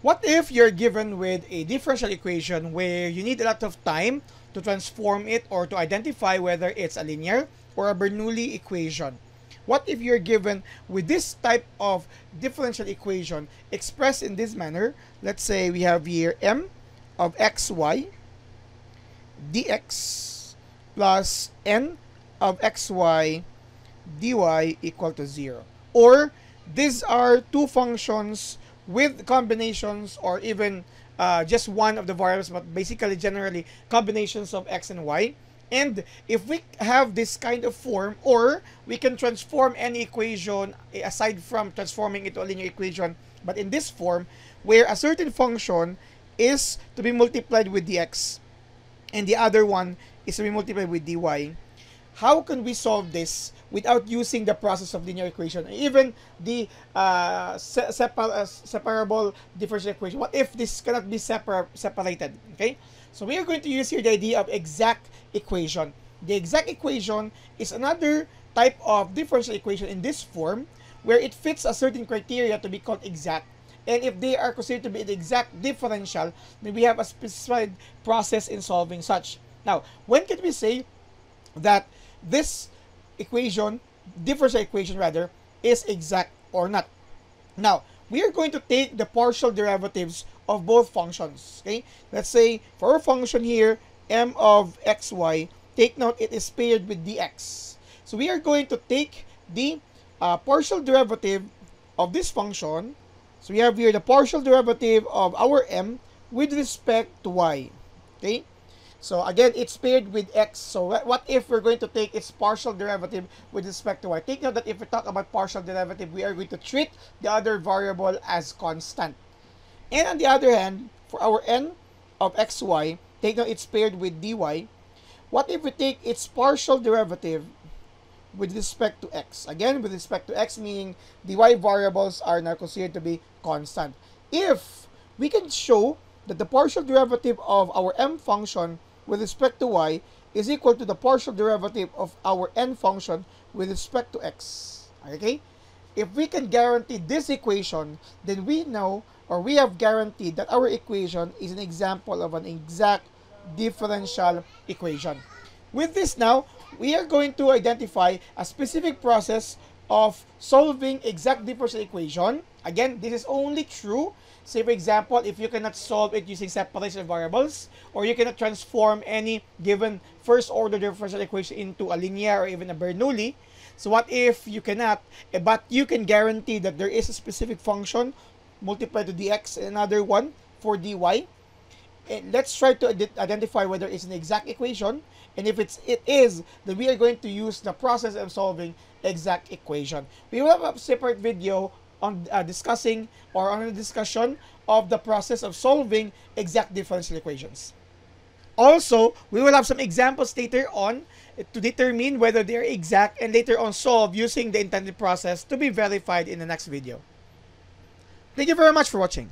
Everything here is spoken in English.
What if you're given with a differential equation where you need a lot of time to transform it or to identify whether it's a linear or a Bernoulli equation? What if you're given with this type of differential equation expressed in this manner? Let's say we have here m of xy dx plus n of xy dy equal to 0. Or these are two functions with combinations or even just one of the variables, but basically generally combinations of x and y. And if we have this kind of form, or we can transform any equation aside from transforming it to a linear equation, but in this form where a certain function is to be multiplied with dx and the other one is to be multiplied with dy, how can we solve this without using the process of linear equation, even the separable differential equation? What if this cannot be separated? Okay, so we are going to use here the idea of exact equation. The exact equation is another type of differential equation in this form where it fits a certain criteria to be called exact. And if they are considered to be the exact differential, then we have a specified process in solving such. Now, when can we say that this equation, differential equation rather, is exact or not? Now, we are going to take the partial derivatives of both functions. Okay, let's say for our function here, m of xy, take note it is paired with dx. So we are going to take the partial derivative of this function. So we have here the partial derivative of our m with respect to y. Okay, so again, it's paired with x. So what if we're going to take its partial derivative with respect to y? Take note that if we talk about partial derivative, we are going to treat the other variable as constant. And on the other hand, for our n of xy, take note it's paired with dy. What if we take its partial derivative with respect to x? Again, with respect to x, meaning the y variables are now considered to be constant. If we can show that the partial derivative of our m function with respect to y is equal to the partial derivative of our n function with respect to x. Okay? If we can guarantee this equation, then we know, or we have guaranteed, that our equation is an example of an exact differential equation. With this now, we are going to identify a specific process of solving exact differential equation. Again, this is only true, say for example, if you cannot solve it using separation of variables, or you cannot transform any given first order differential equation into a linear or even a Bernoulli. So what if you cannot, but you can guarantee that there is a specific function multiplied to dx and another one for dy? And let's try to identify whether it's an exact equation. And if it is, then we are going to use the process of solving exact equation. We will have a separate video on discussing, or on a discussion of the process of solving exact differential equations. Also, we will have some examples later on to determine whether they're exact and later on solve using the intended process to be verified in the next video. Thank you very much for watching.